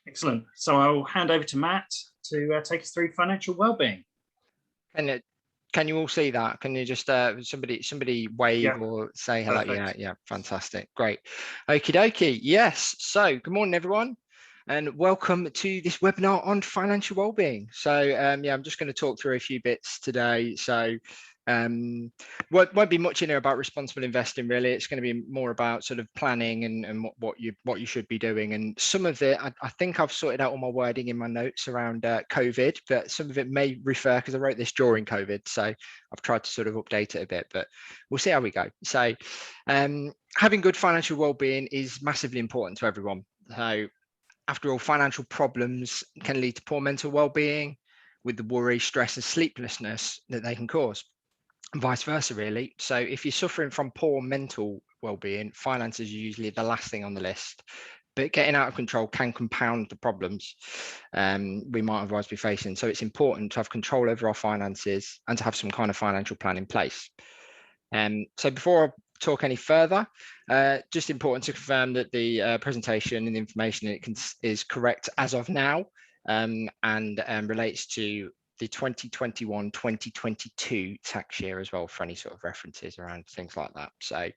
Excellent. So I'll hand over to Matt to take us through financial wellbeing. And can you all see that? Can you just somebody wave or say hello? Perfect. Yeah, fantastic, great. Okie dokie. Yes. So good morning, everyone, and welcome to this webinar on financial wellbeing. So yeah, I'm just going to talk through a few bits today. So won't be much in here about responsible investing, really. It's going to be more about sort of planning and what you should be doing. And some of it, I think I've sorted out all my wording in my notes around COVID, but some of it may refer, because I wrote this during COVID, so I've tried to sort of update it a bit, but we'll see how we go. So having good financial well-being is massively important to everyone. So after all, financial problems can lead to poor mental well-being, with the worry, stress and sleeplessness that they can cause. And vice versa, really. So if you're suffering from poor mental well-being, finances are usually the last thing on the list. But getting out of control can compound the problems we might otherwise be facing. So it's important to have control over our finances and to have some kind of financial plan in place. So before I talk any further, just important to confirm that the presentation and the information in it is correct as of now, and relates to the 2021-2022 tax year as well, for any sort of references around things like that. So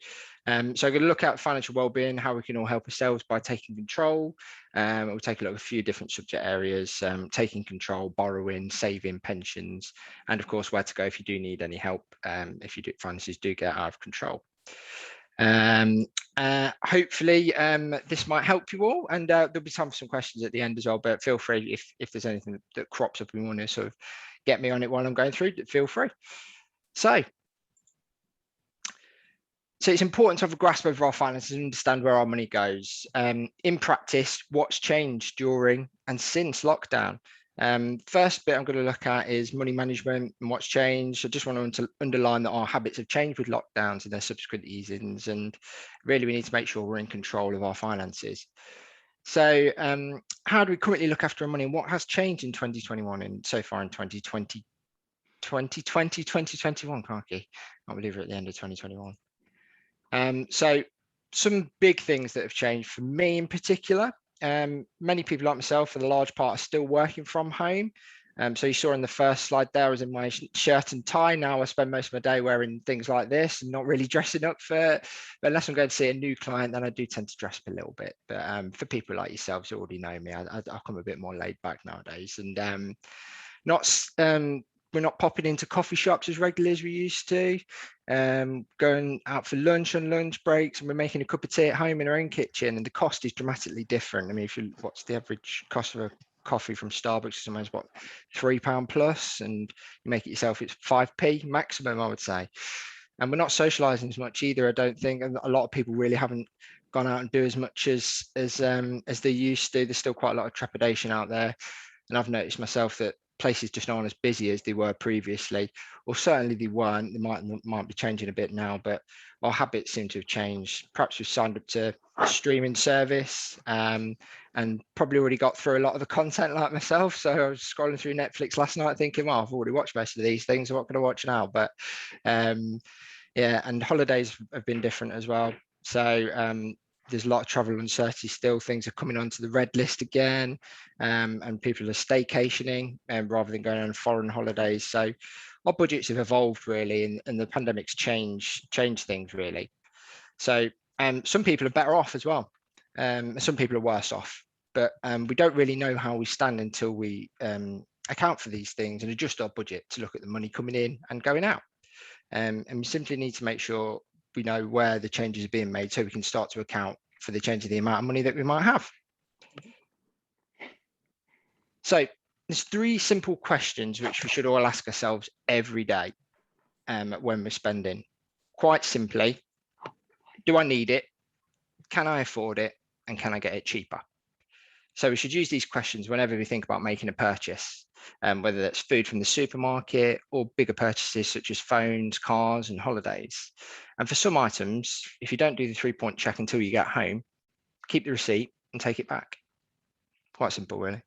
so I'm going to look at financial wellbeing, how we can all help ourselves by taking control. We'll take a look at a few different subject areas: taking control, borrowing, saving, pensions, and of course where to go if you do need any help, if finances do get out of control. Hopefully this might help you all, and there'll be time for some questions at the end as well, but feel free if there's anything that crops up and you want to sort of get me on it while I'm going through, feel free. So it's important to have a grasp over our finances and understand where our money goes. In practice, what's changed during and since lockdown? First bit I'm going to look at is money management and what's changed. I just want to underline that our habits have changed with lockdowns and their subsequent easings, and really we need to make sure we're in control of our finances. So how do we currently look after our money, and what has changed in 2021 and so far in 2020, 2021, crikey, I can't believe we're at the end of 2021. So some big things that have changed for me in particular. Many people like myself, for the large part, are still working from home. So you saw in the first slide there, I was in my shirt and tie. Now I spend most of my day wearing things like this and not really dressing up but unless I'm going to see a new client, then I do tend to dress up a little bit. But for people like yourselves who already know me, I come a bit more laid back nowadays, and we're not popping into coffee shops as regularly as we used to. Going out for lunch on lunch breaks, and we're making a cup of tea at home in our own kitchen, and the cost is dramatically different. I mean, what's the average cost of a coffee from Starbucks? Sometimes what, £3 plus, and you make it yourself, it's 5p maximum, I would say. And we're not socializing as much either, I don't think, and a lot of people really haven't gone out and do as much as they used to. There's still quite a lot of trepidation out there, and I've noticed myself that places just aren't as busy as they were previously, or certainly they weren't. They might be changing a bit now, but our habits seem to have changed. Perhaps we've signed up to a streaming service, and probably already got through a lot of the content like myself. So I was scrolling through Netflix last night thinking, well, I've already watched most of these things, so what can I watch now? But yeah, and holidays have been different as well. So there's a lot of travel uncertainty still. Things are coming onto the red list again, and people are staycationing rather than going on foreign holidays. So our budgets have evolved really, and the pandemic's changed things really. So some people are better off as well. Some people are worse off, but we don't really know how we stand until we account for these things and adjust our budget to look at the money coming in and going out. And we simply need to make sure we know where the changes are being made so we can start to account for the change in the amount of money that we might have. So there's 3 simple questions which we should all ask ourselves every day when we're spending. Quite simply, do I need it? Can I afford it? And can I get it cheaper? So we should use these questions whenever we think about making a purchase, whether that's food from the supermarket or bigger purchases such as phones, cars and holidays. And for some items, if you don't do the 3-point check until you get home, keep the receipt and take it back. Quite simple, really.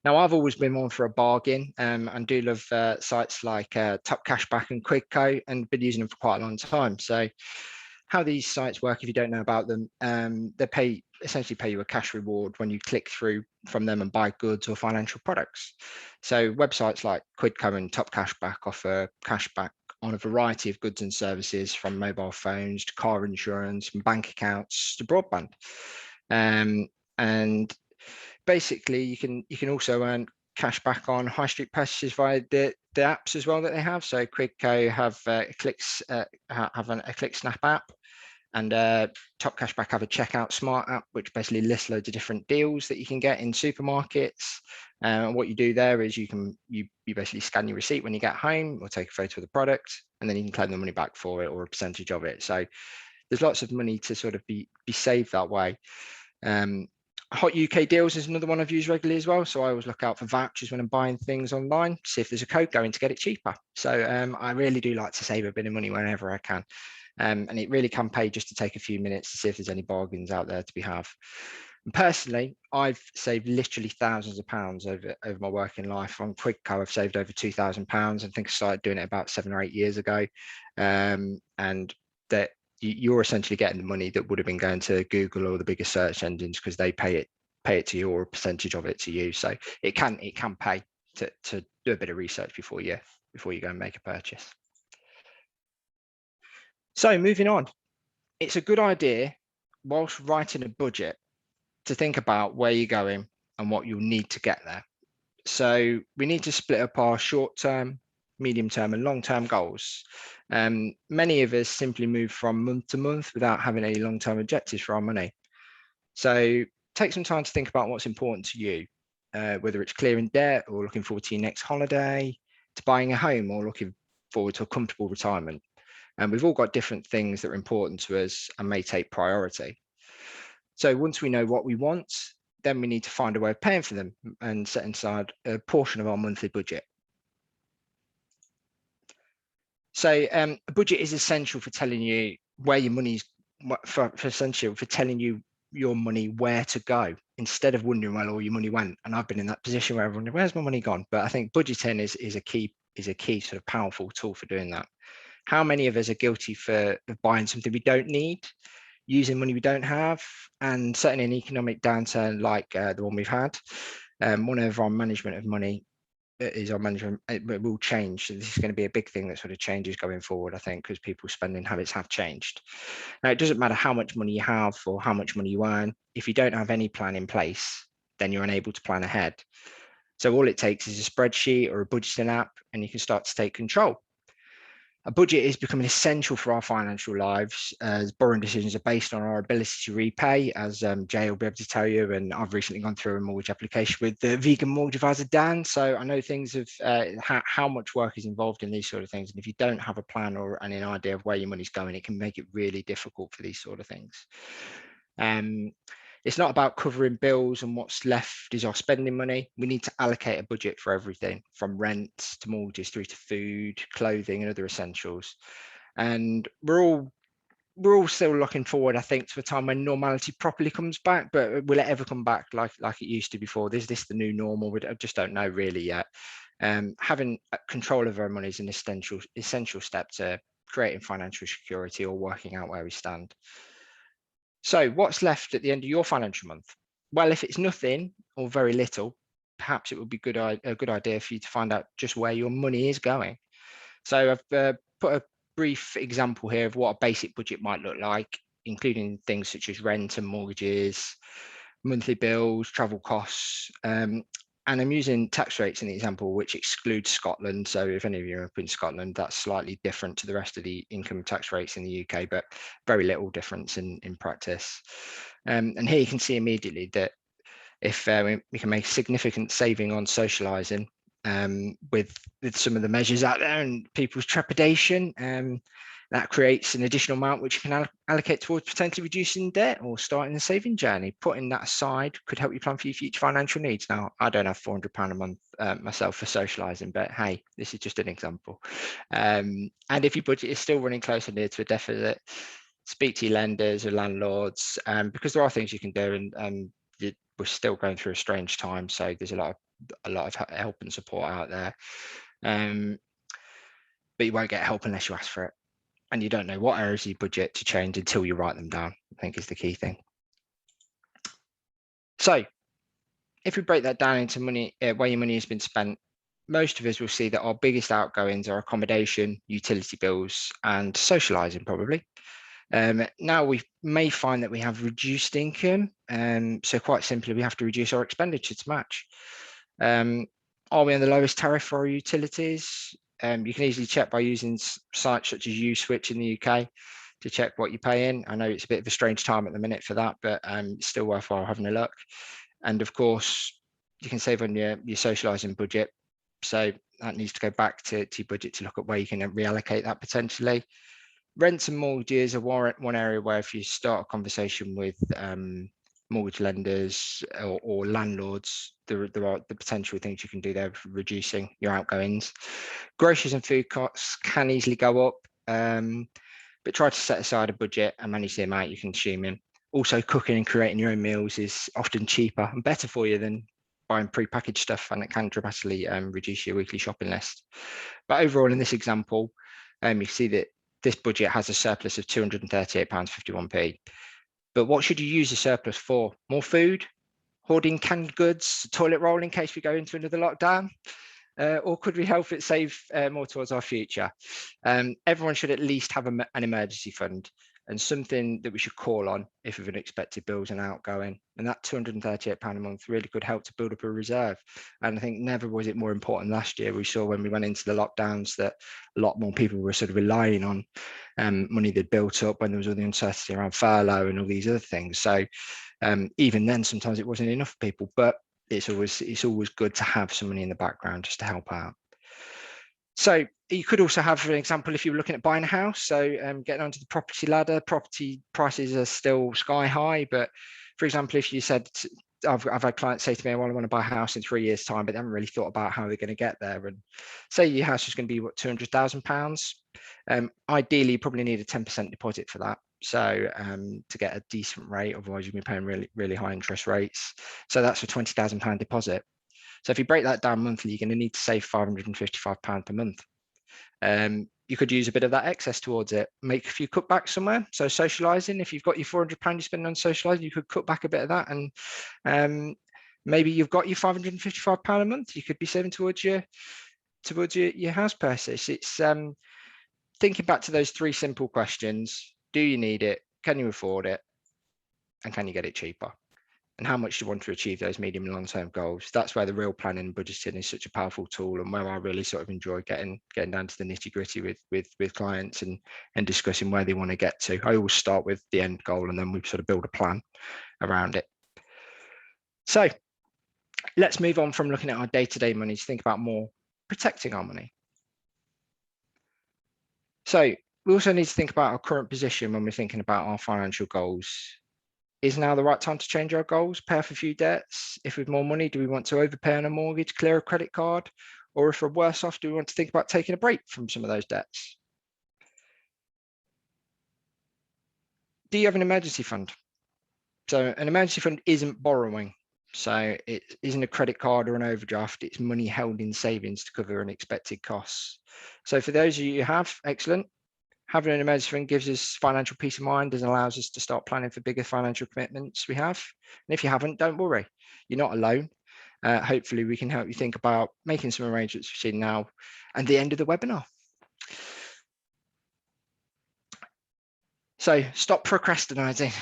Now, I've always been one for a bargain, and do love sites like Top Cashback and Quidco, and been using them for quite a long time. So how these sites work, if you don't know about them, they essentially pay you a cash reward when you click through from them and buy goods or financial products. So websites like Quidco and Top Cashback offer cashback on a variety of goods and services, from mobile phones to car insurance, from bank accounts to broadband. And basically, you can also earn cash back on high street purchases via the apps as well that they have. So Quidco have a Click Snap app, and Top Cashback have a Checkout Smart app, which basically lists loads of different deals that you can get in supermarkets. And what you do there is you basically scan your receipt when you get home, or take a photo of the product, and then you can claim the money back for it, or a percentage of it. So there's lots of money to sort of be saved that way. Hot UK Deals is another one I've used regularly as well. So I always look out for vouchers when I'm buying things online, see if there's a code going to get it cheaper. So I really do like to save a bit of money whenever I can. And it really can pay just to take a few minutes to see if there's any bargains out there to be had. And personally, I've saved literally thousands of pounds over my working life. On Quidco, I've saved over £2,000. I think I started doing it about 7 or 8 years ago. And that you're essentially getting the money that would have been going to Google or the biggest search engines, because they pay it to you, or a percentage of it to you. So it can pay to do a bit of research before you go and make a purchase. So moving on, it's a good idea whilst writing a budget to think about where you're going and what you'll need to get there. So we need to split up our short-term, medium-term and long-term goals. Many of us simply move from month to month without having any long-term objectives for our money. So take some time to think about what's important to you, whether it's clearing debt, or looking forward to your next holiday, to buying a home, or looking forward to a comfortable retirement. And we've all got different things that are important to us and may take priority. So once we know what we want, then we need to find a way of paying for them and set aside a portion of our monthly budget. So a budget is essential for telling you where your money's, for telling you your money where to go, instead of wondering where all your money went. And I've been in that position where I wonder, where's my money gone? But I think budgeting is a key sort of powerful tool for doing that. How many of us are guilty of buying something we don't need, using money we don't have, and certainly an economic downturn like the one we've had? One of our management of money is our management. It will change. So this is going to be a big thing that sort of changes going forward, I think, because people's spending habits have changed. Now, it doesn't matter how much money you have or how much money you earn. If you don't have any plan in place, then you're unable to plan ahead. So all it takes is a spreadsheet or a budgeting app, and you can start to take control. A budget is becoming essential for our financial lives, as borrowing decisions are based on our ability to repay, as Jay will be able to tell you. And I've recently gone through a mortgage application with the vegan mortgage advisor, Dan. So I know things of how much work is involved in these sort of things. And if you don't have a plan or an idea of where your money's going, it can make it really difficult for these sort of things. It's not about covering bills and what's left is our spending money. We need to allocate a budget for everything, from rent to mortgages through to food, clothing and other essentials. And we're all still looking forward, I think, to a time when normality properly comes back. But will it ever come back like it used to before? Is this the new normal? I just don't know really yet. Having control of our money is an essential step to creating financial security or working out where we stand. So what's left at the end of your financial month? Well, if it's nothing or very little, perhaps it would be a good idea for you to find out just where your money is going. So I've put a brief example here of what a basic budget might look like, including things such as rent and mortgages, monthly bills, travel costs. And I'm using tax rates in the example, which excludes Scotland. So if any of you are up in Scotland, that's slightly different to the rest of the income tax rates in the UK, but very little difference in practice. And here you can see immediately that if we can make significant saving on socialising with some of the measures out there and people's trepidation, that creates an additional amount which you can allocate towards potentially reducing debt or starting the saving journey. Putting that aside could help you plan for your future financial needs. Now, I don't have £400 a month myself for socialising, but hey, this is just an example. And if your budget is still running close or near to a deficit, speak to your lenders or landlords, because there are things you can do, and we're still going through a strange time, so there's a lot of help and support out there. But you won't get help unless you ask for it. and you don't know what areas of your budget to change until you write them down, I think is the key thing. So if we break that down into money, where your money has been spent, most of us will see that our biggest outgoings are accommodation, utility bills, and socialising probably. Now we may find that we have reduced income, so quite simply we have to reduce our expenditure to match. Are we on the lowest tariff for our utilities? You can easily check by using sites such as USwitch in the UK to check what you pay in. I know it's a bit of a strange time at the minute for that, but it's still worthwhile having a look. And of course, you can save on your socialising budget. So that needs to go back to your budget to look at where you can reallocate that potentially. Rents and mortgages are one area where if you start a conversation with mortgage lenders or landlords, there are the potential things you can do there for reducing your outgoings. Groceries and food costs can easily go up, but try to set aside a budget and manage the amount you consume in. Also, cooking and creating your own meals is often cheaper and better for you than buying pre-packaged stuff, and it can dramatically reduce your weekly shopping list. But overall, in this example, you can see that this budget has a surplus of £238.51p. But what should you use the surplus for? More food, hoarding canned goods, toilet roll in case we go into another lockdown? Or could we help it save more towards our future? Everyone should at least have an emergency fund and something that we should call on if of unexpected bills and outgoing. And that £238 a month really could help to build up a reserve. And I think never was it more important last year. We saw when we went into the lockdowns that a lot more people were sort of relying on money that built up when there was all the uncertainty around furlough and all these other things. So even then, sometimes it wasn't enough for people, but it's always good to have some money in the background just to help out. So you could also have, for example, if you were looking at buying a house, so getting onto the property ladder, property prices are still sky high. But for example, if you said, I've had clients say to me, well, I want to buy a house in 3 years' time, but they haven't really thought about how they're going to get there. And say your house is going to be, what, £200,000? Ideally, you probably need a 10% deposit for that. So to get a decent rate, otherwise you'll be paying really, really high interest rates. So that's a £20,000 deposit. So if you break that down monthly, you're going to need to save £555 per month. You could use a bit of that excess towards it, make a few cutbacks somewhere. So socialising, if you've got your £400 you spend on socialising, you could cut back a bit of that, and maybe you've got your £555 a month you could be saving towards your house purchase. It's thinking back to those three simple questions: do you need it? Can you afford it? And can you get it cheaper? And how much do you want to achieve those medium and long-term goals? That's where the real planning and budgeting is such a powerful tool, and where I really sort of enjoy getting down to the nitty-gritty with clients and discussing where they want to get to. I always start with the end goal, and then we sort of build a plan around it. So let's move on from looking at our day-to-day money to think about more protecting our money. So we also need to think about our current position when we're thinking about our financial goals. Is now the right time to change our goals, pay off a few debts? If with more money, do we want to overpay on a mortgage, clear a credit card? Or if we're worse off, do we want to think about taking a break from some of those debts? Do you have an emergency fund? So an emergency fund isn't borrowing. So it isn't a credit card or an overdraft. It's money held in savings to cover unexpected costs. So for those of you who have, excellent. Having an emergency fund gives us financial peace of mind and allows us to start planning for bigger financial commitments we have. And if you haven't, don't worry, you're not alone. Hopefully we can help you think about making some arrangements between now and the end of the webinar. So stop procrastinating.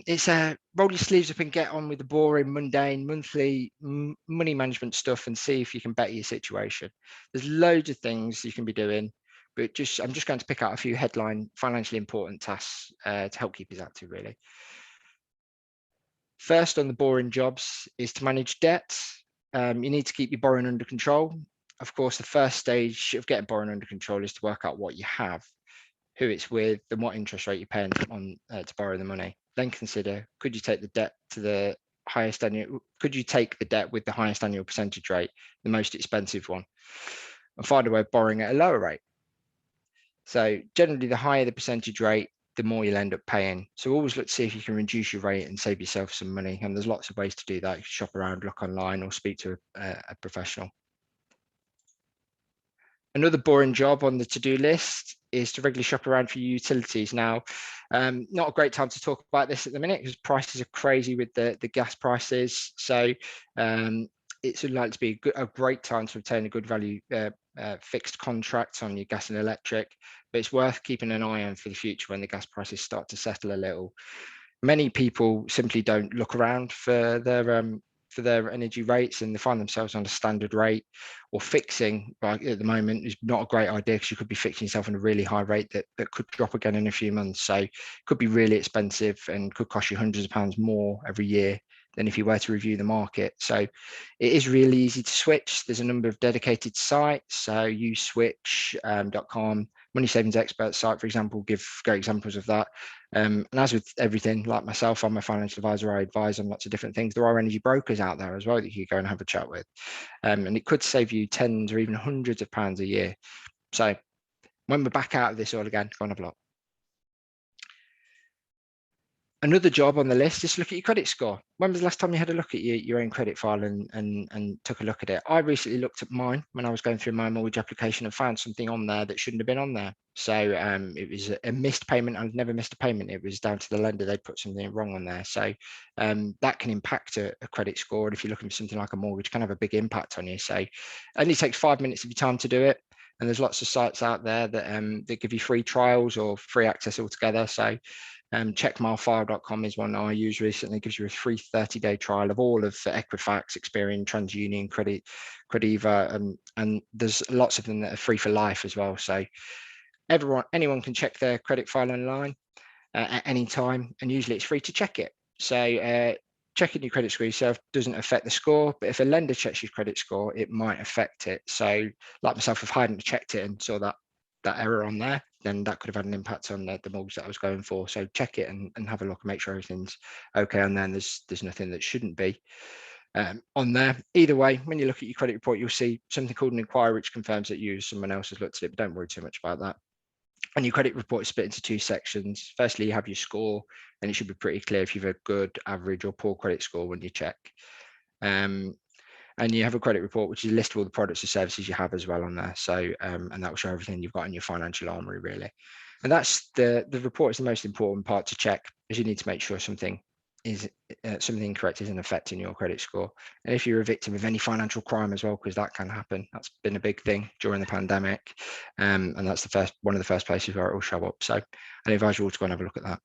It's roll your sleeves up and get on with the boring, mundane, monthly money management stuff and see if you can better your situation. There's loads of things you can be doing, but I'm just going to pick out a few headline financially important tasks to help keep us active, really. First on the boring jobs is to manage debts. You need to keep your borrowing under control. Of course, the first stage of getting borrowing under control is to work out what you have, who it's with, and what interest rate you're paying on to borrow the money. Then consider, could you take the debt to the highest annual, could you take the debt with the highest annual percentage rate, the most expensive one, and find a way of borrowing at a lower rate. So generally, the higher the percentage rate, the more you'll end up paying. So always look to see if you can reduce your rate and save yourself some money. And there's lots of ways to do that. You can shop around, look online, or speak to a professional. Another boring job on the to-do list is to regularly shop around for your utilities. Now, not a great time to talk about this at the minute because prices are crazy with the gas prices. So it's likely to be a great time to obtain a good value fixed contract on your gas and electric, but it's worth keeping an eye on for the future when the gas prices start to settle a little. Many people simply don't look around for their energy rates, and they find themselves on a standard rate, or fixing like at the moment is not a great idea because you could be fixing yourself on a really high rate that could drop again in a few months. So it could be really expensive and could cost you hundreds of pounds more every year than if you were to review the market. So it is really easy to switch. There's a number of dedicated sites. So uswitch.com, Money Savings Expert site, for example, give great examples of that. And as with everything, like myself, I'm a financial advisor. I advise on lots of different things. There are energy brokers out there as well that you can go and have a chat with. And it could save you tens or even hundreds of pounds a year. So when we're back out of this all again, go and have a look. Another job on the list is to look at your credit score. When was the last time you had a look at your own credit file and took a look at it? I recently looked at mine when I was going through my mortgage application and found something on there that shouldn't have been on there. So it was a missed payment. I've never missed a payment. It was down to the lender. They'd put something wrong on there. So that can impact a credit score. And if you're looking for something like a mortgage, it can have a big impact on you. So it only takes 5 minutes of your time to do it. And there's lots of sites out there that give you free trials or free access altogether. So checkmilefile.com is one I used recently. It gives you a free 30-day trial of all of Equifax, Experian, TransUnion, Crediva, and there's lots of them that are free for life as well. So anyone can check their credit file online at any time, and usually it's free to check it. So checking your credit score yourself doesn't affect the score, but if a lender checks your credit score, it might affect it. So like myself, if I hadn't checked it and saw that error on there, then that could have had an impact on the mortgage that I was going for. So check it and have a look and make sure everything's okay on there, and there's nothing that shouldn't be on there. Either way, when you look at your credit report, you'll see something called an inquiry, which confirms that you or someone else has looked at it, but don't worry too much about that. And your credit report is split into two sections. Firstly, you have your score, and it should be pretty clear if you've a good, average, or poor credit score when you check. And you have a credit report, which is a list of all the products or services you have as well on there. So, and that will show everything you've got in your financial armory, really. And that's the report is the most important part to check, as you need to make sure something incorrect isn't affecting your credit score. And if you're a victim of any financial crime as well, because that can happen, that's been a big thing during the pandemic. And that's one of the first places where it will show up. So I advise you all to go and have a look at that.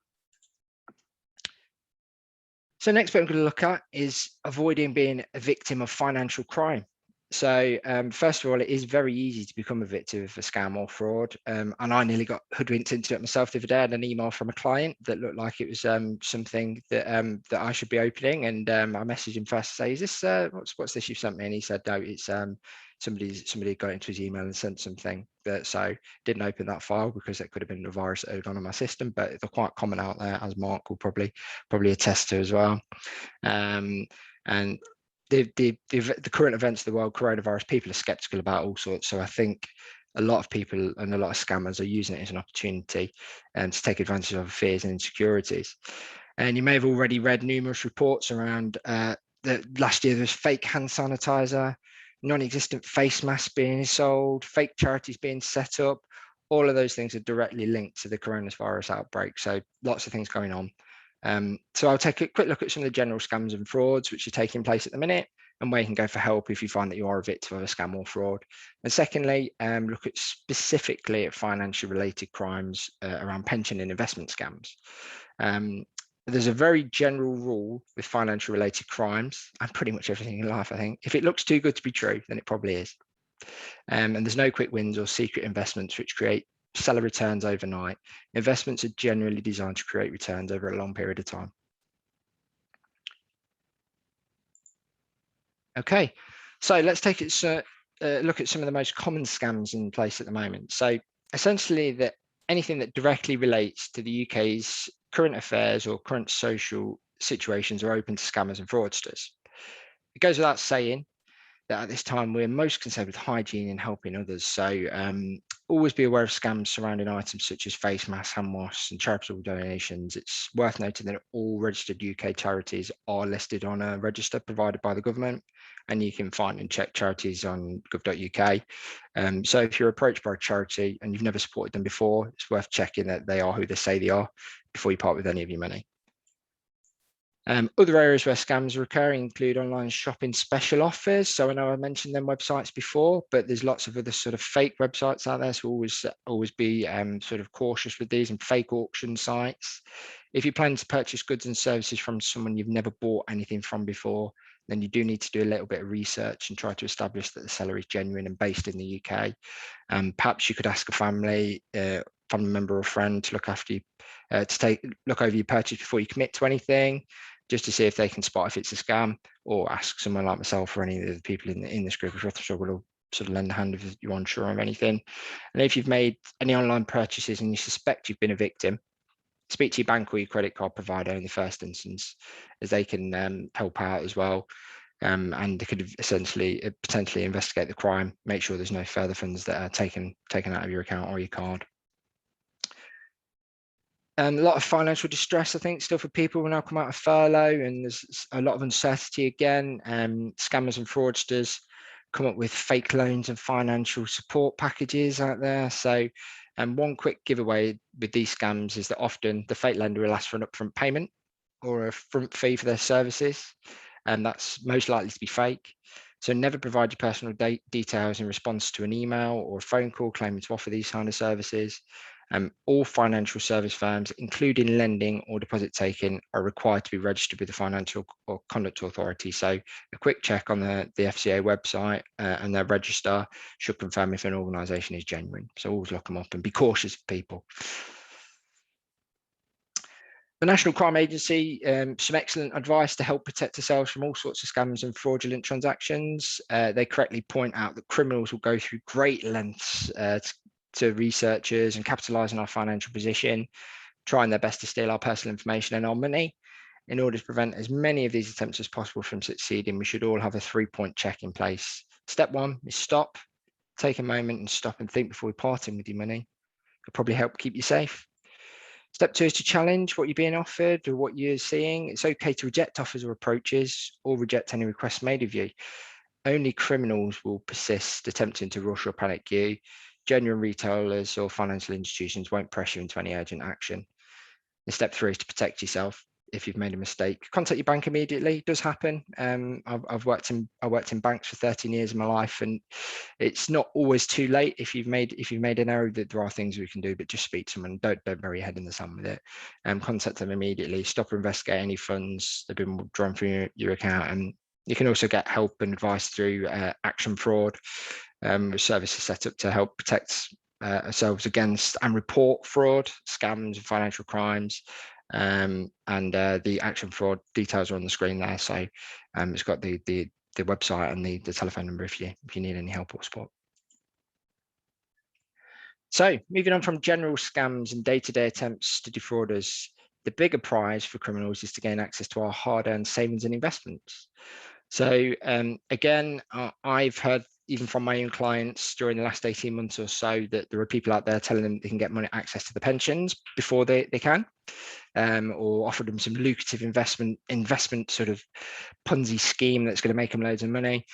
So next bit I'm going to look at is avoiding being a victim of financial crime. So first of all, it is very easy to become a victim of a scam or fraud. And I nearly got hoodwinked into it myself the other day. I had an email from a client that looked like it was something that that I should be opening. And I messaged him first to say, is this, what's this you've sent me? And he said, no, it's somebody got into his email and sent something. So didn't open that file because it could have been a virus that had gone on my system, but they're quite common out there, as Mark will probably attest to as well. And the current events of the world, coronavirus, people are skeptical about all sorts. So I think a lot of people and a lot of scammers are using it as an opportunity to take advantage of fears and insecurities. And you may have already read numerous reports around last year. There was fake hand sanitizer, non-existent face masks being sold, fake charities being set up. All of those things are directly linked to the coronavirus outbreak. So lots of things going on. So I'll take a quick look at some of the general scams and frauds which are taking place at the minute, and where you can go for help if you find that you are a victim of a scam or fraud. And secondly, look at specifically at financial related crimes around pension and investment scams. There's a very general rule with financial related crimes and pretty much everything in life, I think. If it looks too good to be true, then it probably is. And there's no quick wins or secret investments which create stellar returns overnight. Investments are generally designed to create returns over a long period of time. Okay, so let's take a look at some of the most common scams in place at the moment. So essentially, anything that directly relates to the UK's current affairs or current social situations are open to scammers and fraudsters. It goes without saying, that at this time we're most concerned with hygiene and helping others. So always be aware of scams surrounding items such as face masks, hand wash, and charitable donations. It's worth noting that all registered UK charities are listed on a register provided by the government, and you can find and check charities on gov.uk. So if you're approached by a charity and you've never supported them before, it's worth checking that they are who they say they are before you part with any of your money. Other areas where scams are occurring include online shopping special offers. So I know I mentioned them websites before, but there's lots of other sort of fake websites out there. So always be sort of cautious with these, and fake auction sites. If you plan to purchase goods and services from someone you've never bought anything from before, then you do need to do a little bit of research and try to establish that the seller is genuine and based in the UK. Perhaps you could ask a family member or friend to look after you, to look over your purchase before you commit to anything, just to see if they can spot if it's a scam, or ask someone like myself or any of the people in this group if you're struggling to sort of lend a hand if you're unsure of anything. And if you've made any online purchases and you suspect you've been a victim, speak to your bank or your credit card provider in the first instance, as they can help out as well. And they could essentially potentially investigate the crime, make sure there's no further funds that are taken out of your account or your card. A lot of financial distress, I think, still for people will now come out of furlough, and there's a lot of uncertainty again. Scammers and fraudsters come up with fake loans and financial support packages out there. So one quick giveaway with these scams is that often the fake lender will ask for an upfront payment or a front fee for their services, and that's most likely to be fake. So never provide your personal details in response to an email or a phone call claiming to offer these kind of services. All financial service firms, including lending or deposit taking, are required to be registered with the Financial or Conduct Authority. So a quick check on the FCA website and their register should confirm if an organisation is genuine. So always look them up and be cautious of people. The National Crime Agency, some excellent advice to help protect ourselves from all sorts of scams and fraudulent transactions. They correctly point out that criminals will go through great lengths to researchers and capitalise on our financial position, trying their best to steal our personal information and our money. In order to prevent as many of these attempts as possible from succeeding, we should all have a 3-point check in place. Step 1 is stop. Take a moment and stop and think before we part in with your money. It'll probably help keep you safe. Step 2 is to challenge what you're being offered or what you're seeing. It's okay to reject offers or approaches, or reject any requests made of you. Only criminals will persist attempting to rush or panic you. Genuine retailers or financial institutions won't press you into any urgent action. And step 3 is to protect yourself. If you've made a mistake, contact your bank immediately. It does happen. I worked in banks for 13 years of my life, and it's not always too late. If you've made an error, that there are things we can do, but just speak to someone. Don't bury your head in the sand with it. Contact them immediately. Stop or investigate any funds that have been drawn from your account. And you can also get help and advice through Action Fraud, which services set up to help protect ourselves against and report fraud, scams, and financial crimes. And the Action Fraud details are on the screen there. So it's got the website and the telephone number if you need any help or support. So moving on from general scams and day-to-day attempts to defraud us, the bigger prize for criminals is to gain access to our hard-earned savings and investments. So again, I've heard even from my own clients during the last 18 months or so that there are people out there telling them they can get money access to the pensions before they can, or offer them some lucrative investment sort of Ponzi scheme that's going to make them loads of money.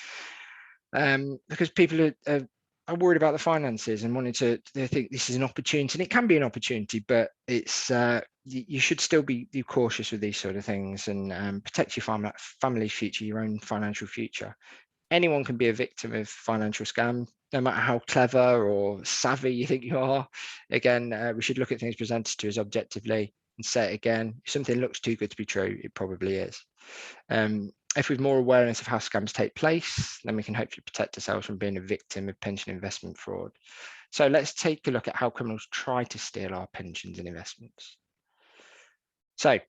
Because people are worried about the finances and they think this is an opportunity, and it can be an opportunity, but it's you should still be cautious with these sort of things and protect your family's future, your own financial future. Anyone can be a victim of financial scam, no matter how clever or savvy you think you are. Again, we should look at things presented to us objectively and say it again. If something looks too good to be true, it probably is. If we've more awareness of how scams take place, then we can hopefully protect ourselves from being a victim of pension investment fraud. So let's take a look at how criminals try to steal our pensions and investments. So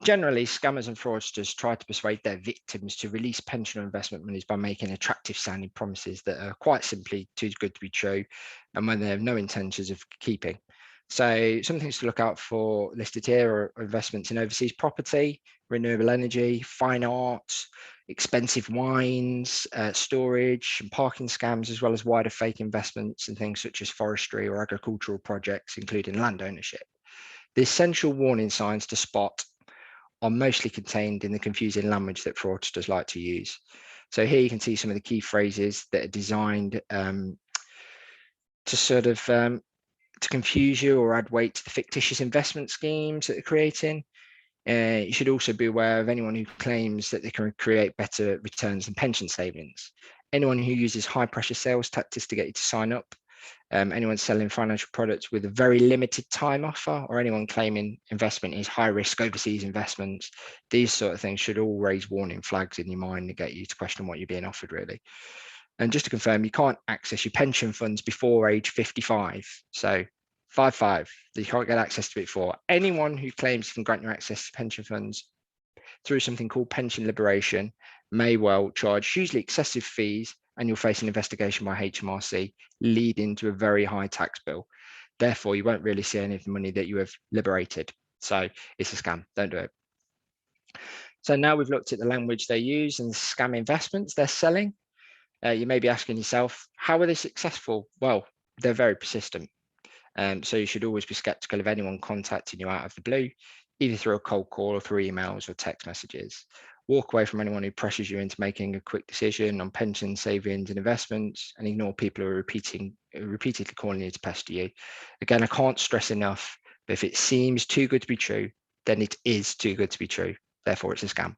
generally, scammers and fraudsters try to persuade their victims to release pension or investment monies by making attractive sounding promises that are quite simply too good to be true, and when they have no intentions of keeping. So some things to look out for listed here are investments in overseas property, renewable energy, fine arts. expensive wines, storage and parking scams, as well as wider fake investments in things such as forestry or agricultural projects, including land ownership. The essential warning signs to spot are mostly contained in the confusing language that fraudsters like to use. So here you can see some of the key phrases that are designed to sort of to confuse you or add weight to the fictitious investment schemes that they're creating. You should also be aware of anyone who claims that they can create better returns than pension savings. Anyone who uses high pressure sales tactics to get you to sign up. Anyone selling financial products with a very limited time offer, or anyone claiming investment is high risk overseas investments. These sort of things should all raise warning flags in your mind to get you to question what you're being offered, really. And just to confirm, you can't access your pension funds before age 55. So 55, you can't get access to it before. Anyone who claims you can grant you access to pension funds through something called pension liberation may well charge hugely excessive fees, and you'll face an investigation by HMRC, leading to a very high tax bill. Therefore, you won't really see any of the money that you have liberated. So it's a scam. Don't do it. So now we've looked at the language they use and the scam investments they're selling. You may be asking yourself, how are they successful? Well, they're very persistent. So you should always be skeptical of anyone contacting you out of the blue, either through a cold call or through emails or text messages. Walk away from anyone who pressures you into making a quick decision on pension savings and investments, and ignore people who are repeatedly calling you to pester you. Again, I can't stress enough, but if it seems too good to be true, then it is too good to be true. Therefore, it's a scam.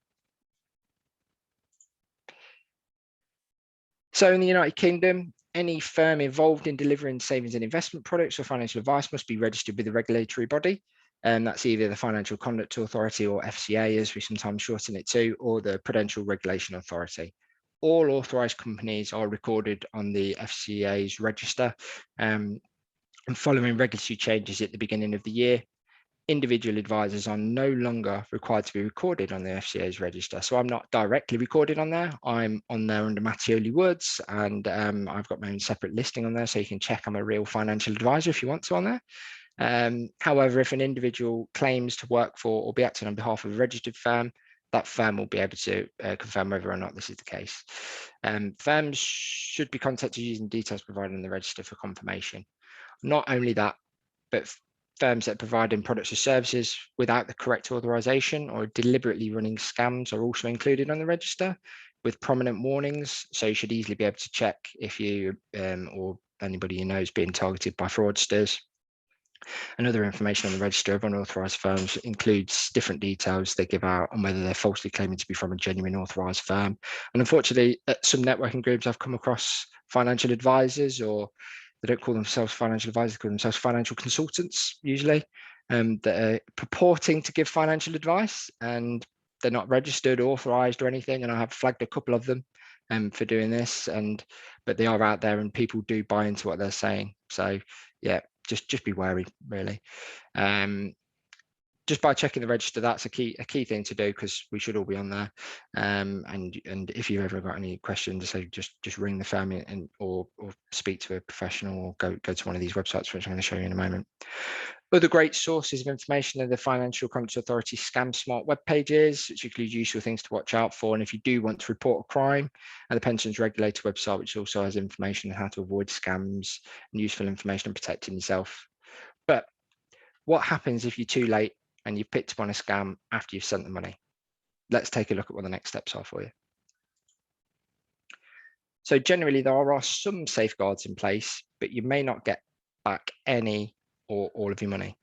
So in the United Kingdom, any firm involved in delivering savings and investment products or financial advice must be registered with a regulatory body. And that's either the Financial Conduct Authority, or FCA, as we sometimes shorten it to, or the Prudential Regulation Authority. All authorised companies are recorded on the FCA's register. And following regulatory changes at the beginning of the year, individual advisors are no longer required to be recorded on the FCA's register. So I'm not directly recorded on there. I'm on there under Mattioli Woods, and I've got my own separate listing on there, so you can check I'm a real financial advisor if you want to on there. However, if an individual claims to work for or be acting on behalf of a registered firm, that firm will be able to confirm whether or not this is the case. Firms should be contacted using details provided in the register for confirmation. Not only that, but firms that are providing products or services without the correct authorization or deliberately running scams are also included on the register with prominent warnings. So you should easily be able to check if you or anybody you know is being targeted by fraudsters. And other information on the register of unauthorized firms includes different details they give out on whether they're falsely claiming to be from a genuine authorized firm. And unfortunately, at some networking groups, I've come across financial advisors, or they don't call themselves financial advisors, they call themselves financial consultants, usually, that are purporting to give financial advice, and they're not registered, authorized, or anything. And I have flagged a couple of them for doing this, but they are out there, and people do buy into what they're saying. So yeah, just be wary, really. Just by checking the register, that's a key thing to do, because we should all be on there. And if you've ever got any questions, so just ring the firm or speak to a professional, or go to one of these websites, which I'm going to show you in a moment. Other great sources of information are the Financial Conduct Authority Scam Smart web pages, which include useful things to watch out for. And if you do want to report a crime, and the Pensions Regulator website, which also has information on how to avoid scams and useful information on protecting yourself. But what happens if you're too late and you picked up on a scam after you've sent the money? Let's take a look at what the next steps are for you. So generally, there are some safeguards in place, but you may not get back any or all of your money.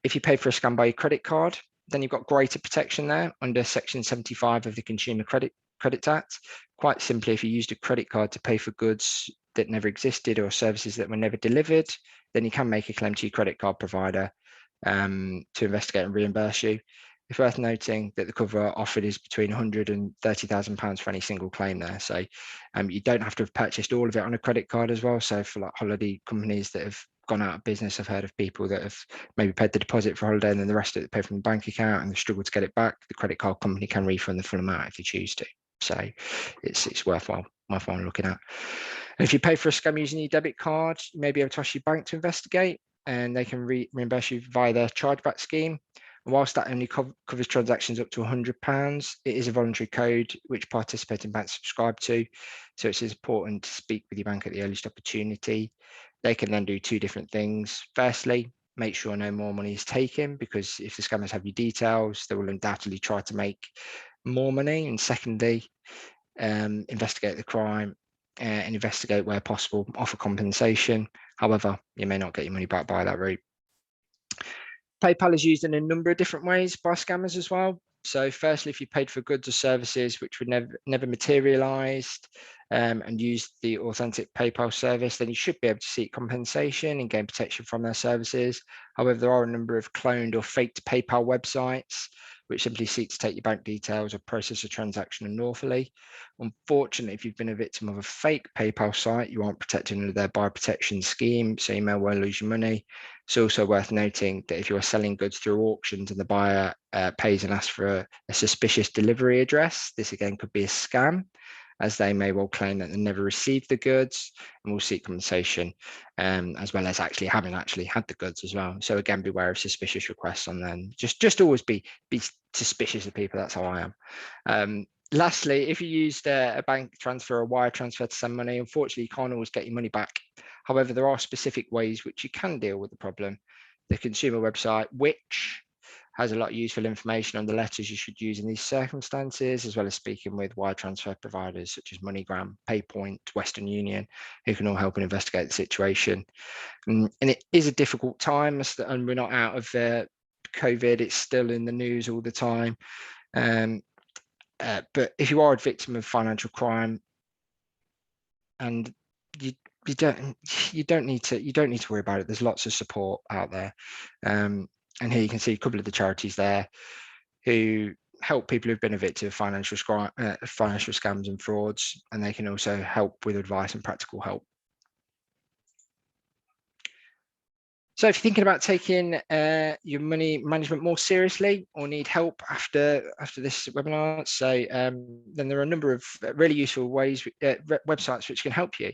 If you pay for a scam by your credit card, then you've got greater protection there under Section 75 of the Consumer Credit Act. Quite simply, if you used a credit card to pay for goods that never existed or services that were never delivered, then you can make a claim to your credit card provider to investigate and reimburse you. It's worth noting that the cover offered is between £100,000 and £30,000 for any single claim there. So you don't have to have purchased all of it on a credit card as well. So for like holiday companies that have gone out of business, I've heard of people that have maybe paid the deposit for holiday and then the rest of it they pay from the bank account and they struggle to get it back. The credit card company can refund the full amount if you choose to. So it's worthwhile looking at. And if you pay for a scam using your debit card, you may be able to ask your bank to investigate, and they can reimburse you via their chargeback scheme. And whilst that only covers transactions up to £100, it is a voluntary code which participating banks subscribe to. So it's important to speak with your bank at the earliest opportunity. They can then do two different things. Firstly, make sure no more money is taken, because if the scammers have your details, they will undoubtedly try to make more money. And secondly, investigate the crime and investigate where possible, offer compensation. However, you may not get your money back by that route. PayPal is used in a number of different ways by scammers as well. So firstly, if you paid for goods or services which were never materialized and used the authentic PayPal service, then you should be able to seek compensation and gain protection from their services. However, there are a number of cloned or faked PayPal websites which simply seek to take your bank details or process a transaction unlawfully. Unfortunately, if you've been a victim of a fake PayPal site, you aren't protected under their buyer protection scheme, so you may well lose your money. It's also worth noting that if you are selling goods through auctions and the buyer pays and asks for a suspicious delivery address, this again could be a scam, as they may well claim that they never received the goods and will seek compensation, as well as having had the goods as well. So again, beware of suspicious requests on them. Just always be suspicious of people. That's how I am. Lastly, if you used a bank transfer or a wire transfer to send money, unfortunately, you can't always get your money back. However, there are specific ways which you can deal with the problem. The consumer website, which has a lot of useful information on the letters you should use in these circumstances, as well as speaking with wire transfer providers such as MoneyGram, PayPoint, Western Union, who can all help and investigate the situation. And it is a difficult time, and we're not out of COVID. It's still in the news all the time. But if you are a victim of financial crime, and you don't need to worry about it. There's lots of support out there, and here you can see a couple of the charities there who help people who've been a victim of financial scams and frauds, and they can also help with advice and practical help. So if you're thinking about taking your money management more seriously or need help after this webinar, so then there are a number of really useful ways, websites which can help you.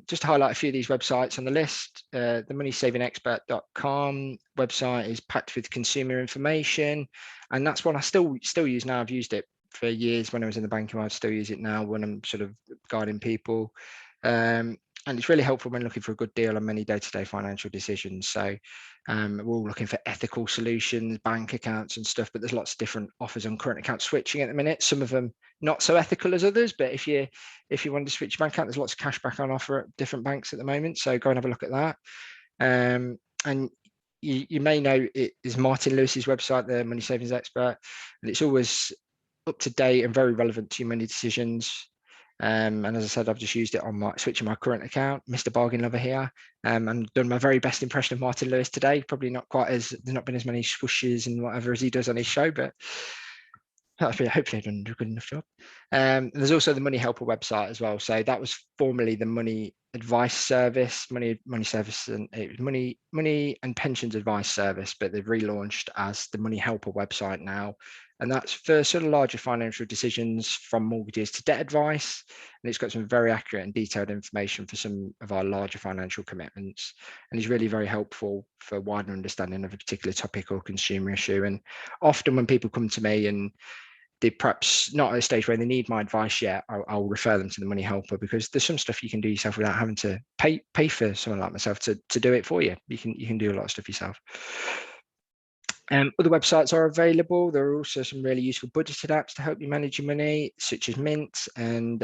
Just to highlight a few of these websites on the list, the moneySavingExpert.com website is packed with consumer information, and that's one I still use now. I've used it for years when I was in the banking world. I still use it now when I'm sort of guiding people. And it's really helpful when looking for a good deal on many day-to-day financial decisions. So we're all looking for ethical solutions, bank accounts and stuff, but there's lots of different offers on current account switching at the minute. Some of them not so ethical as others, but if you want to switch your bank account, there's lots of cash back on offer at different banks at the moment. So go and have a look at that. And you may know it is Martin Lewis's website, the Money Savings Expert, and it's always up to date and very relevant to your money decisions. And as I said, I've just used it on switching my current account, Mr. Bargain Lover here, and done my very best impression of Martin Lewis today. Probably not quite there's not been as many swooshes and whatever as he does on his show, but hopefully I've done a good enough job. There's also the Money Helper website as well. So that was formerly the Money Advice Service, Money Service, and it was Money and Pensions Advice Service, but they've relaunched as the Money Helper website now. And that's for sort of larger financial decisions, from mortgages to debt advice. And it's got some very accurate and detailed information for some of our larger financial commitments. And it's really very helpful for wider understanding of a particular topic or consumer issue. And often when people come to me and they're perhaps not at a stage where they need my advice yet, I'll refer them to the Money Helper, because there's some stuff you can do yourself without having to pay for someone like myself to do it for you. You can do a lot of stuff yourself. Other websites are available. There are also some really useful budgeted apps to help you manage your money, such as Mint and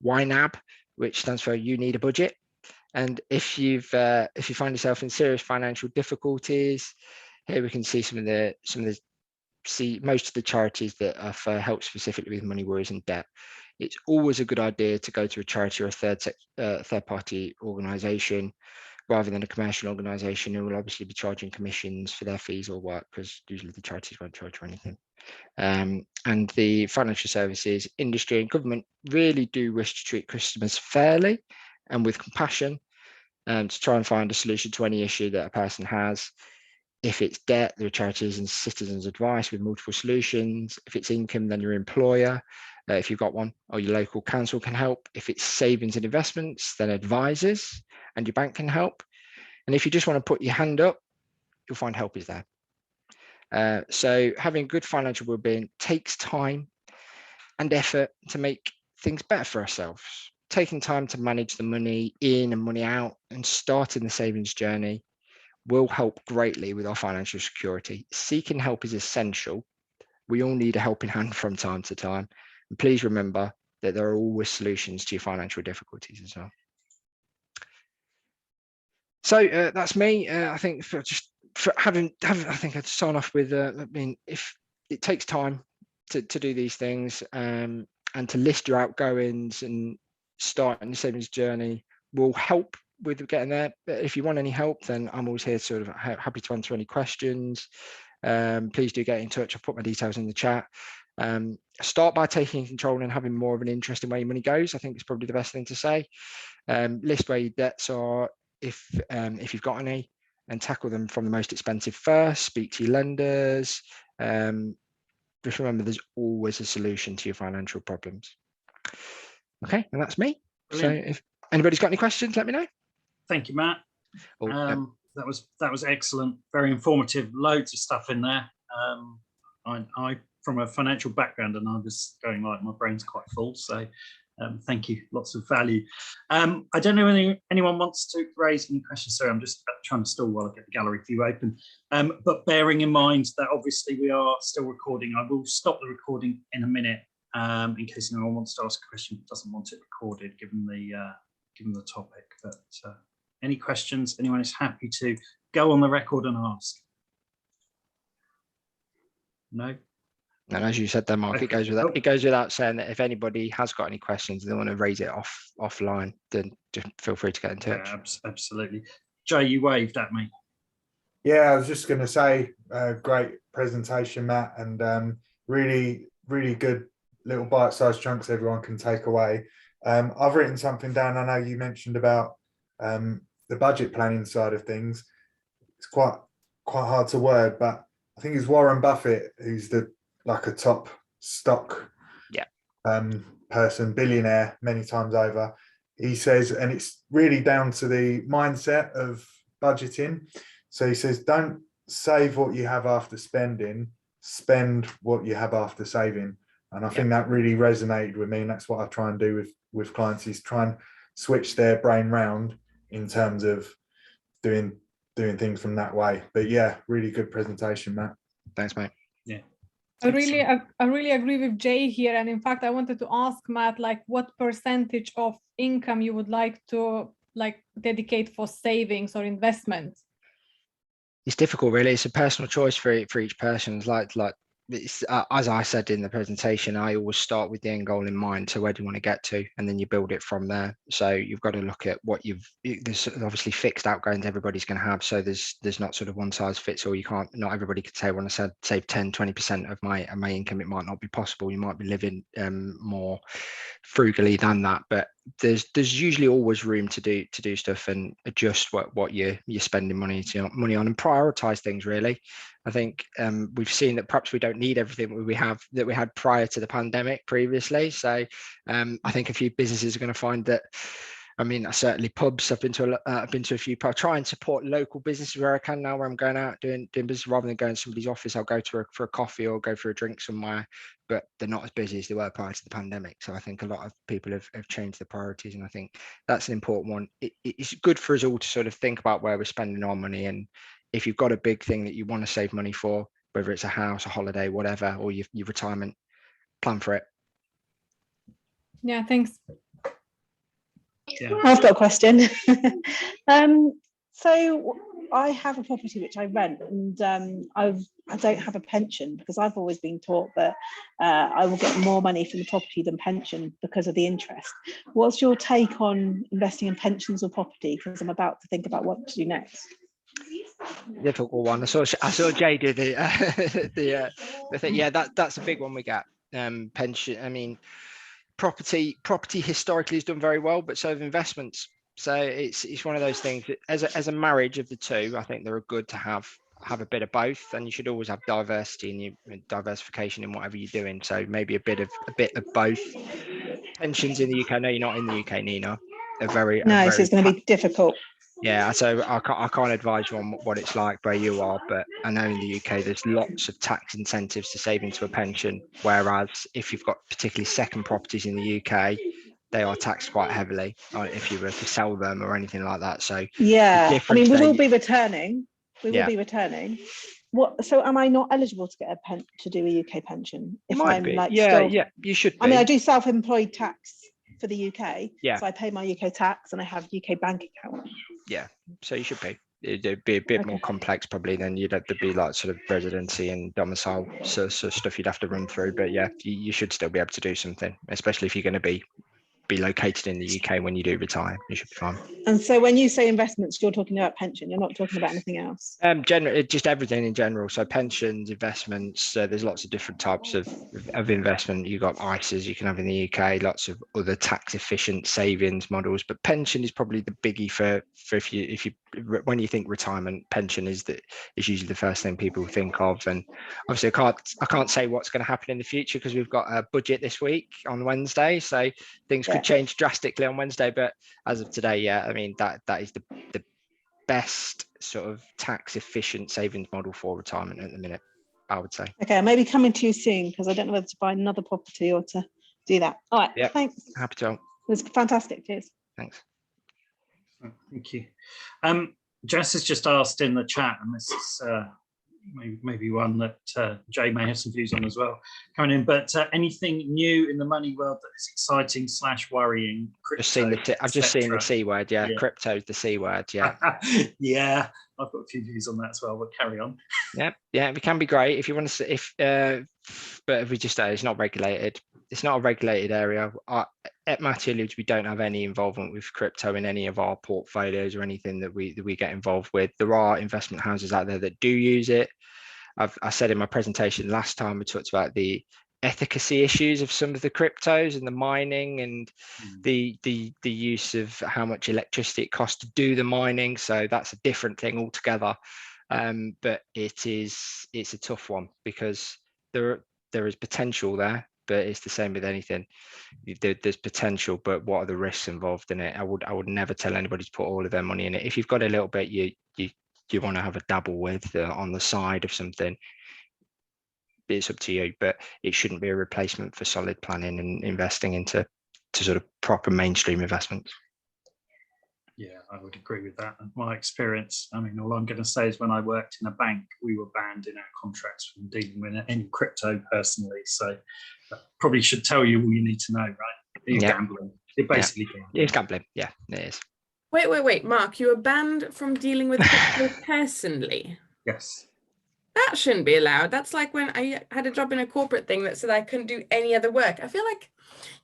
YNAB, which stands for You Need a Budget. And if you find yourself in serious financial difficulties, here we can see most of the charities that offer help specifically with money worries and debt. It's always a good idea to go to a charity or a third-party organisation rather than a commercial organisation who will obviously be charging commissions for their fees or work, because usually the charities won't charge for anything. And the financial services industry and government really do wish to treat customers fairly and with compassion, to try and find a solution to any issue that a person has. If it's debt, there are charities and citizens advice with multiple solutions. If it's income, then your employer, if you've got one, or your local council can help. If it's savings and investments, then advisors and your bank can help. And if you just want to put your hand up, you'll find help is there. So having good financial well-being takes time and effort to make things better for ourselves. Taking time to manage the money in and money out and starting the savings journey will help greatly with our financial security. Seeking help is essential. We all need a helping hand from time to time. And please remember that there are always solutions to your financial difficulties as well. So that's me. I think for having, I think I'd sign off with, I mean, if it takes time to do these things, and to list your outgoings and starting the savings journey will help with getting there. But if you want any help, then I'm always here, sort of happy to answer any questions. Please do get in touch. I've put my details in the chat. Start by taking control and having more of an interest in where your money goes. I think it's probably the best thing to say. List where your debts are, if you've got any, and tackle them from the most expensive first. Speak to your lenders. Just remember, there's always a solution to your financial problems. Okay, and that's me. Brilliant. So if anybody's got any questions, let me know. Thank you, Matt. That was excellent, very informative, loads of stuff in there. I from a financial background, and I was going like my brain's quite full, so thank you, lots of value. I don't know if anyone wants to raise any questions. Sorry, I'm just trying to stall while I get the gallery view open. But bearing in mind that obviously we are still recording, I will stop the recording in a minute in case anyone wants to ask a question but doesn't want it recorded, given the topic. But any questions? Anyone is happy to go on the record and ask? No. And as you said there, Mark, it goes without saying that if anybody has got any questions and they want to raise it offline, then just feel free to get in touch. Yeah, absolutely. Jay, you waved at me. Yeah, I was just going to say, great presentation, Matt, and really, really good little bite-sized chunks everyone can take away. I've written something down. I know you mentioned about the budget planning side of things. It's quite hard to word, but I think it's Warren Buffett who's like a top stock person, billionaire many times over. He says, and it's really down to the mindset of budgeting. So he says, don't save what you have after spending, spend what you have after saving. And I think that really resonated with me. And that's what I try and do with clients, is try and switch their brain round in terms of doing things from that way. But yeah, really good presentation, Matt. Thanks, mate. Yeah. I really agree with Jay here. And in fact, I wanted to ask Matt, like, what percentage of income you would like to dedicate for savings or investments? It's difficult, really. It's a personal choice for each person. It's like it's, as I said in the presentation, I always start with the end goal in mind. So where do you want to get to? And then you build it from there. So you've got to look at what there's obviously fixed outgoings everybody's going to have. So there's not sort of one size fits all. You can't, not everybody could say, when I said save 10, 20% of my income, it might not be possible. You might be living more frugally than that, but there's usually always room to do stuff and adjust what you're spending money on, and prioritize things, really. I think we've seen that perhaps we don't need everything we had prior to the pandemic previously. So I think a few businesses are going to find that. I mean, certainly pubs. I've been to a few pubs. I try and support local businesses where I can now. Where I'm going out doing business, rather than going to somebody's office, I'll go for a coffee or go for a drink somewhere. But they're not as busy as they were prior to the pandemic. So I think a lot of people have changed their priorities, and I think that's an important one. It's good for us all to sort of think about where we're spending our money, and if you've got a big thing that you want to save money for, whether it's a house, a holiday, whatever, or your retirement, plan for it. Yeah, thanks. Yeah. I've got a question. So I have a property which I rent, and I don't have a pension, because I've always been taught that I will get more money from the property than pension because of the interest. What's your take on investing in pensions or property? Because I'm about to think about what to do next. Difficult one. I saw Jay do the thing. Yeah, that's a big one we get. Pension. I mean, property historically has done very well, but so have investments. So it's one of those things that as a marriage of the two, I think they're good to have a bit of both, and you should always have diversity and diversification in whatever you're doing. So maybe a bit of both. Pensions in the UK. No, you're not in the UK, Nina. So it's going to be difficult. Yeah, so I can't advise you on what it's like where you are, but I know in the UK there's lots of tax incentives to save into a pension, whereas if you've got particularly second properties in the UK, they are taxed quite heavily if you were to sell them or anything like that. So yeah, I mean, we will there- be returning. We will Yeah. be returning. What? So, am I not eligible to get to do a UK pension if might I'm be. like Yeah, still? yeah, you should be. I mean, I do self-employed tax for the UK. Yeah. So I pay my UK tax and I have UK bank account. Yeah, so you should be. It'd be a bit more complex probably than you'd have to be like sort of residency and domicile so stuff you'd have to run through. But yeah, you should still be able to do something, especially if you're going to be located in the UK when you do retire. You should be fine. And so when you say investments, you're talking about pension. You're not talking about anything else. Just everything in general. So pensions, investments. There's lots of different types of investment. You've got ISAs you can have in the UK. Lots of other tax efficient savings models. But pension is probably the biggie for if you when you think retirement, pension is usually the first thing people think of. And obviously, I can't say what's going to happen in the future because we've got a budget this week on Wednesday. So things could change drastically on Wednesday. But as of today, yeah, I mean that is the best sort of tax efficient savings model for retirement at the minute, I would say. Okay, I may be coming to you soon because I don't know whether to buy another property or to do that. All right, Yep. Thanks. Happy to help. It was fantastic. Cheers. Thanks. Thank you. Jess has just asked in the chat, and this is maybe one that Jay may have some views on as well coming in, but anything new in the money world that is exciting / worrying? I've just seen the C word. Yeah, crypto's the C word. Yeah. Yeah, I've got a few views on that as well, but carry on. Yeah, it can be great if you want to. But if we just say it's not regulated, it's not a regulated area. At Mattioli Woods, we don't have any involvement with crypto in any of our portfolios or anything that we get involved with. There are investment houses out there that do use it. I said in my presentation last time, we talked about the efficacy issues of some of the cryptos and the mining and the use of how much electricity it costs to do the mining. So that's a different thing altogether. But it's a tough one because there is potential there, but it's the same with anything. There's potential, but what are the risks involved in it? I would never tell anybody to put all of their money in it. If you've got a little bit, you want to have a dabble with on the side of something, it's up to you, but it shouldn't be a replacement for solid planning and investing into sort of proper mainstream investments. Yeah, I would agree with that. My experience, I mean, all I'm going to say is when I worked in a bank, we were banned in our contracts from dealing with any crypto personally. So that probably should tell you all you need to know, right? It's gambling. It's basically gambling. It's gambling. Yeah, it is. Wait, Mark, you were banned from dealing with crypto personally? Yes. That shouldn't be allowed. That's like when I had a job in a corporate thing that said I couldn't do any other work. I feel like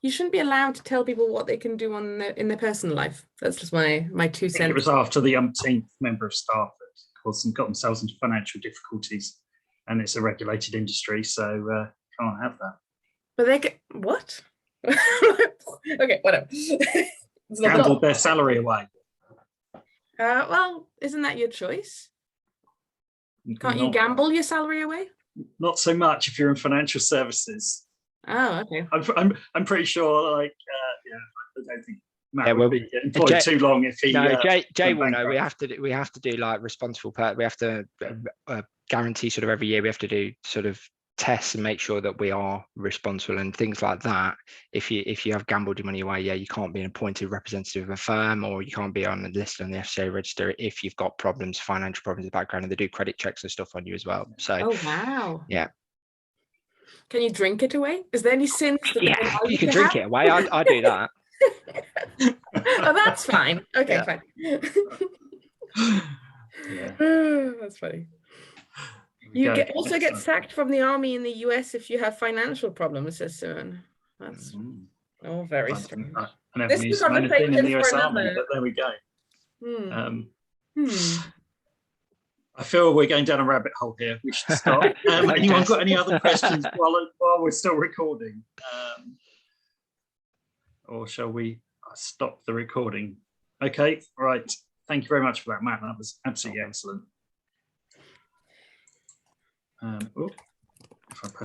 you shouldn't be allowed to tell people what they can do in their personal life. That's just my 2 cents. It was after the umpteenth member of staff that got themselves into financial difficulties, and it's a regulated industry, so can't have that. But they get what? Okay, whatever. Gambled their salary away. Well, isn't that your choice? Can't you gamble your salary away? Not so much if you're in financial services. Oh, okay. I'm pretty sure, like, I don't think Matt would be employed too long if he. No, Jay will know. We have to do like responsible. We have to guarantee sort of every year. We have to do sort of tests and make sure that we are responsible and things like that. If you have gambled your money away, you can't be an appointed representative of a firm, or you can't be on the list on the FCA register if you've got problems, financial problems in the background, and they do credit checks and stuff on you as well. So oh wow. Yeah. Can you drink it away? Is there any sins that you can drink it away? I do that. Oh, that's fine. Okay, fine. That's funny. You also get sacked from the army in the US if you have financial problems, says Susan. That's very strange. I never knew someone had been in the US Army, but there we go. I feel we're going down a rabbit hole here. We should stop. Anyone got any other questions while we're still recording? Or shall we stop the recording? Okay, right. Thank you very much for that, Matt. That was absolutely excellent. If I press